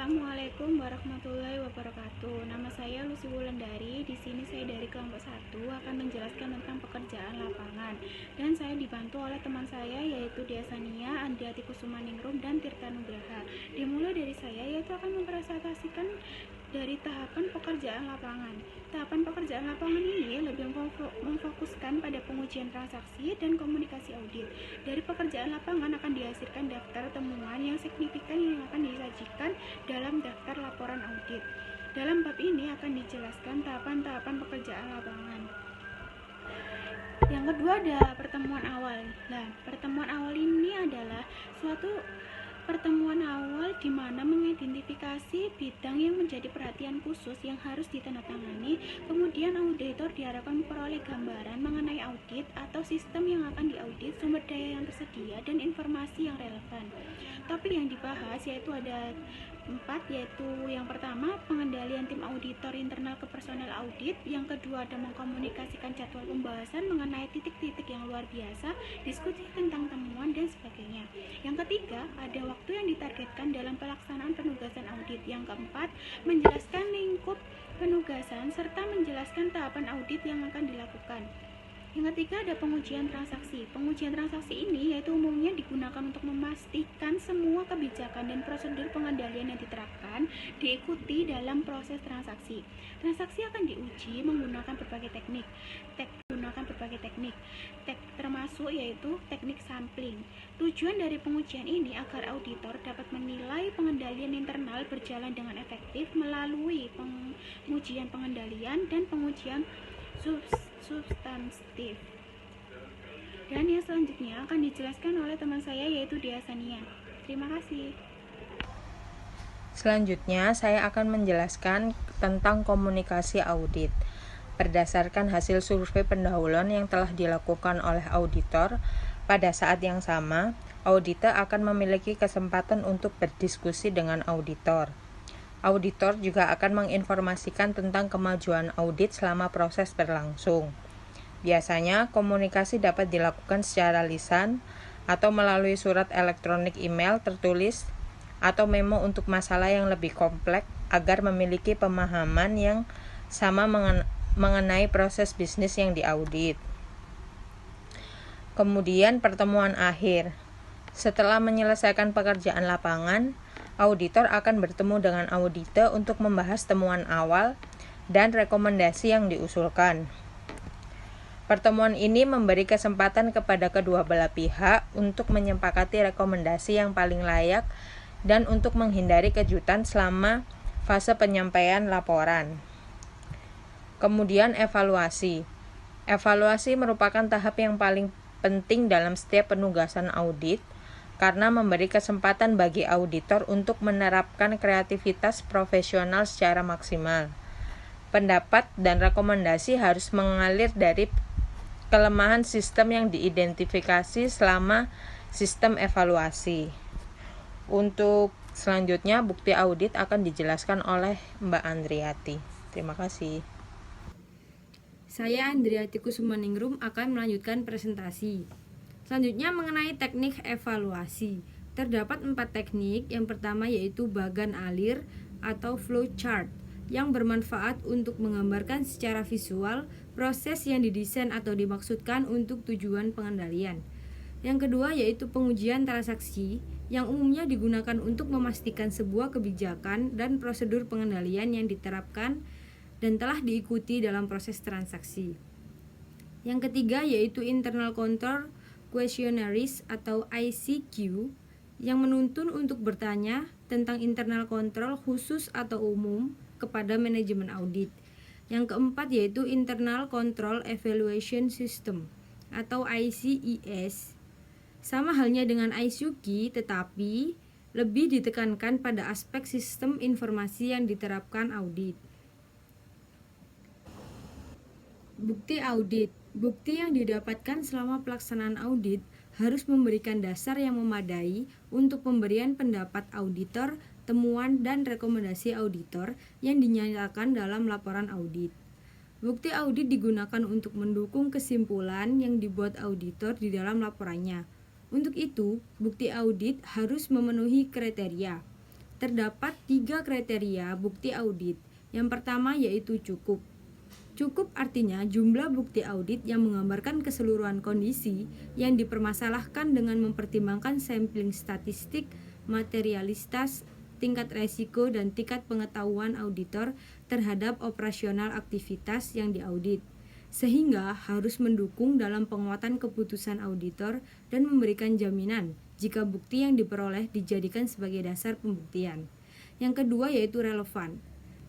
Assalamualaikum warahmatullahi wabarakatuh. Nama saya Lucy Wulandari. Di sini saya dari kelompok 1 akan menjelaskan tentang pekerjaan lapangan. Dan saya dibantu oleh teman saya yaitu Diasania, Andriati Kusumaningrum, dan Tirta Nugraha. Dimulai dari saya yaitu akan mempresentasikan dari tahapan pekerjaan lapangan. Tahapan pekerjaan lapangan ini lebih memfokuskan pada pengujian transaksi dan komunikasi audit. Dari pekerjaan lapangan akan dihasilkan daftar temuan yang signifikan yang akan disajikan dalam daftar laporan audit. Dalam bab ini akan dijelaskan tahapan-tahapan pekerjaan lapangan. Yang kedua ada pertemuan awal. Nah, pertemuan awal ini adalah suatu pertemuan awal di mana mengidentifikasi bidang yang menjadi perhatian khusus yang harus ditandatangani. Kemudian auditor diharapkan memperoleh gambaran mengenai audit atau sistem yang akan diaudit, sumber daya yang tersedia, dan informasi yang relevan. Topik yang dibahas yaitu ada 4, yaitu yang pertama pengendalian tim auditor internal ke personel audit, yang kedua ada mengkomunikasikan jadwal pembahasan mengenai titik-titik yang luar biasa, diskusi tentang temuan dan sebagainya. Yang ketiga ada waktu yang ditargetkan dalam pelaksanaan penugasan audit. Yang keempat menjelaskan lingkup penugasan serta menjelaskan tahapan audit yang akan dilakukan. Yang ketiga ada pengujian transaksi. Pengujian transaksi ini yaitu umumnya digunakan untuk memastikan semua kebijakan dan prosedur pengendalian yang diterapkan diikuti dalam proses transaksi. Transaksi akan diuji menggunakan berbagai teknik. Termasuk yaitu teknik sampling. Tujuan dari pengujian ini agar auditor dapat menilai pengendalian internal berjalan dengan efektif melalui pengujian pengendalian dan pengujian substantif. Dan yang selanjutnya akan dijelaskan oleh teman saya yaitu Diasania. Terima kasih. Selanjutnya, saya akan menjelaskan tentang komunikasi audit. Berdasarkan hasil survei pendahuluan yang telah dilakukan oleh auditor, pada saat yang sama, auditor akan memiliki kesempatan untuk berdiskusi dengan auditor. Auditor juga akan menginformasikan tentang kemajuan audit selama proses berlangsung. Biasanya, komunikasi dapat dilakukan secara lisan atau melalui surat elektronik, email tertulis, atau memo untuk masalah yang lebih kompleks agar memiliki pemahaman yang sama mengenai proses bisnis yang diaudit. Kemudian pertemuan akhir. Setelah menyelesaikan pekerjaan lapangan, auditor akan bertemu dengan auditor untuk membahas temuan awal dan rekomendasi yang diusulkan. Pertemuan ini memberi kesempatan kepada kedua belah pihak untuk menyepakati rekomendasi yang paling layak dan untuk menghindari kejutan selama fase penyampaian laporan. Kemudian evaluasi. Evaluasi merupakan tahap yang paling penting dalam setiap penugasan audit karena memberi kesempatan bagi auditor untuk menerapkan kreativitas profesional secara maksimal. Pendapat dan rekomendasi harus mengalir dari kelemahan sistem yang diidentifikasi selama sistem evaluasi. Untuk selanjutnya, bukti audit akan dijelaskan oleh Mbak Andriati. Terima kasih. Saya Andriati Kusumaningrum akan melanjutkan presentasi. Selanjutnya mengenai teknik evaluasi. Terdapat 4 teknik. Yang pertama yaitu bagan alir atau flow chart yang bermanfaat untuk menggambarkan secara visual proses yang didesain atau dimaksudkan untuk tujuan pengendalian. Yang kedua yaitu pengujian transaksi yang umumnya digunakan untuk memastikan sebuah kebijakan dan prosedur pengendalian yang diterapkan dan telah diikuti dalam proses transaksi. Yang ketiga yaitu internal control questionnaires atau ICQ yang menuntun untuk bertanya tentang internal control khusus atau umum kepada manajemen audit. Yang keempat yaitu internal control evaluation system atau ICES. Sama halnya dengan ISUKI tetapi lebih ditekankan pada aspek sistem informasi yang diterapkan audit. Bukti audit. Bukti yang didapatkan selama pelaksanaan audit harus memberikan dasar yang memadai untuk pemberian pendapat auditor, temuan, dan rekomendasi auditor yang dinyatakan dalam laporan audit. Bukti audit digunakan untuk mendukung kesimpulan yang dibuat auditor di dalam laporannya. Untuk itu, bukti audit harus memenuhi kriteria. terdapat 3 kriteria bukti audit. Yang pertama yaitu cukup. Cukup artinya jumlah bukti audit yang menggambarkan keseluruhan kondisi yang dipermasalahkan dengan mempertimbangkan sampling statistik, materialitas, tingkat resiko, dan tingkat pengetahuan auditor terhadap operasional aktivitas yang diaudit, sehingga harus mendukung dalam penguatan keputusan auditor dan memberikan jaminan jika bukti yang diperoleh dijadikan sebagai dasar pembuktian. Yang kedua yaitu relevan.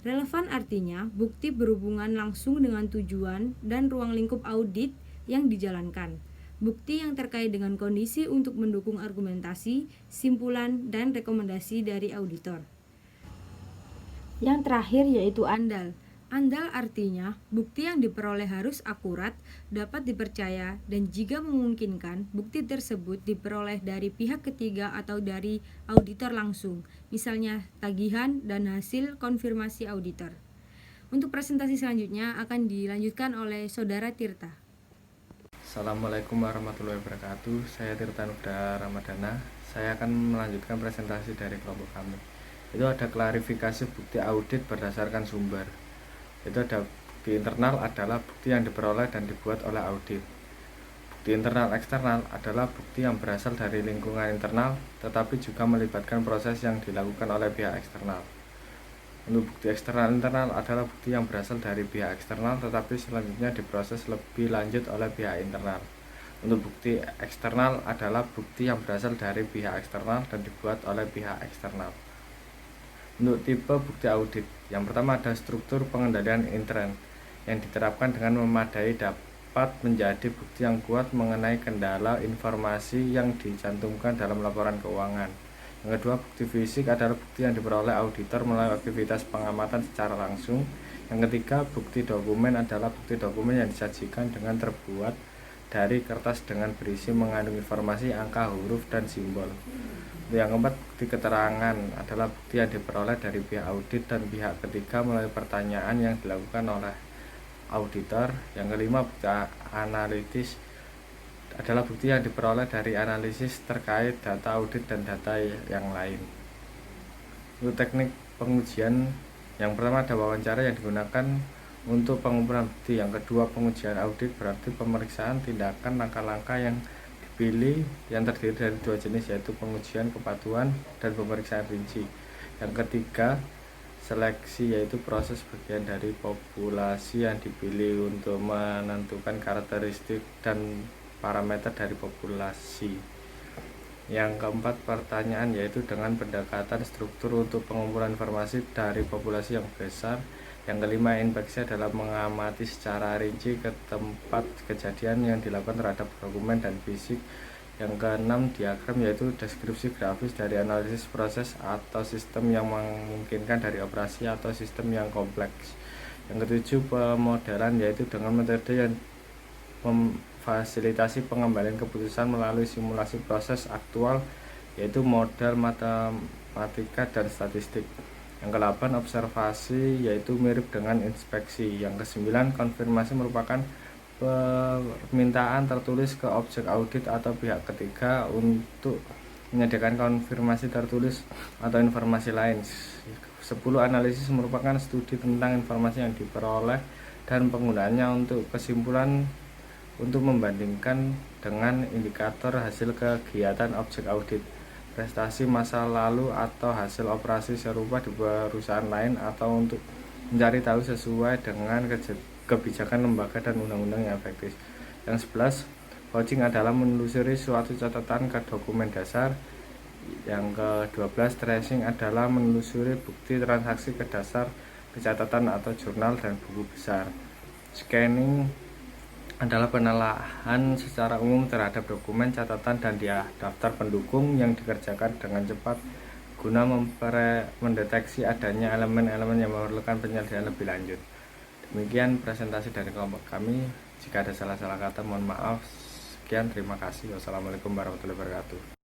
Relevan artinya bukti berhubungan langsung dengan tujuan dan ruang lingkup audit yang dijalankan. Bukti yang terkait dengan kondisi untuk mendukung argumentasi, simpulan, dan rekomendasi dari auditor. Yang terakhir yaitu andal. Andal artinya bukti yang diperoleh harus akurat, dapat dipercaya, dan jika memungkinkan, bukti tersebut diperoleh dari pihak ketiga atau dari auditor langsung, misalnya tagihan dan hasil konfirmasi auditor. Untuk presentasi selanjutnya akan dilanjutkan oleh Saudara Tirta. Assalamualaikum warahmatullahi wabarakatuh. Saya Tirta Nugra Ramadana. Saya akan melanjutkan presentasi dari kelompok kami. Itu ada klarifikasi bukti audit berdasarkan sumber. Itu ada bukti internal adalah bukti yang diperoleh dan dibuat oleh audit. Bukti internal eksternal adalah bukti yang berasal dari lingkungan internal tetapi juga melibatkan proses yang dilakukan oleh pihak eksternal. Untuk bukti eksternal internal adalah bukti yang berasal dari pihak eksternal tetapi selanjutnya diproses lebih lanjut oleh pihak internal. Untuk bukti eksternal adalah bukti yang berasal dari pihak eksternal dan dibuat oleh pihak eksternal. Untuk tipe bukti audit, yang pertama ada struktur pengendalian intern yang diterapkan dengan memadai dapat menjadi bukti yang kuat mengenai kendala informasi yang dicantumkan dalam laporan keuangan. Yang kedua, bukti fisik adalah bukti yang diperoleh auditor melalui aktivitas pengamatan secara langsung. Yang ketiga, bukti dokumen adalah bukti dokumen yang disajikan dengan terbuat dari kertas dengan berisi mengandung informasi, angka, huruf, dan simbol. Yang keempat, bukti keterangan adalah bukti yang diperoleh dari pihak audit dan pihak ketiga melalui pertanyaan yang dilakukan oleh auditor. Yang kelima, bukti analitis adalah bukti yang diperoleh dari analisis terkait data audit dan data yang lain. Untuk teknik pengujian, yang pertama ada wawancara yang digunakan untuk pengumpulan bukti. Yang kedua, pengujian audit berarti pemeriksaan tindakan langkah-langkah yang dipilih yang terdiri dari dua jenis yaitu pengujian kepatuhan dan pemeriksaan rinci. Yang ketiga, seleksi yaitu proses bagian dari populasi yang dipilih untuk menentukan karakteristik dan parameter dari populasi. Yang keempat, pertanyaan yaitu dengan pendekatan struktur untuk pengumpulan informasi dari populasi yang besar. Yang kelima, inspeksi adalah mengamati secara rinci ke tempat kejadian yang dilakukan terhadap dokumen dan fisik. Yang keenam, diagram yaitu deskripsi grafis dari analisis proses atau sistem yang memungkinkan dari operasi atau sistem yang kompleks. Yang ketujuh, pemodelan yaitu dengan metode yang memfasilitasi pengembalian keputusan melalui simulasi proses aktual yaitu model matematika dan statistik. Yang ke-8, observasi yaitu mirip dengan inspeksi. Yang ke-9, konfirmasi merupakan permintaan tertulis ke objek audit atau pihak ketiga untuk menyediakan konfirmasi tertulis atau informasi lain. 10, analisis merupakan studi tentang informasi yang diperoleh dan penggunaannya untuk kesimpulan untuk membandingkan dengan indikator hasil kegiatan objek audit, prestasi masa lalu atau hasil operasi serupa di perusahaan lain atau untuk mencari tahu sesuai dengan kebijakan lembaga dan undang-undang yang efektif. Yang 11, vouching adalah menelusuri suatu catatan ke dokumen dasar. Yang ke-12, tracing adalah menelusuri bukti transaksi ke dasar catatan atau jurnal dan buku besar. Scanning adalah penelaahan secara umum terhadap dokumen, catatan, dan daftar pendukung yang dikerjakan dengan cepat guna mendeteksi adanya elemen-elemen yang memerlukan penyelesaian lebih lanjut. Demikian presentasi dari kelompok kami. Jika ada salah-salah kata mohon maaf. Sekian, terima kasih. Wassalamualaikum warahmatullahi wabarakatuh.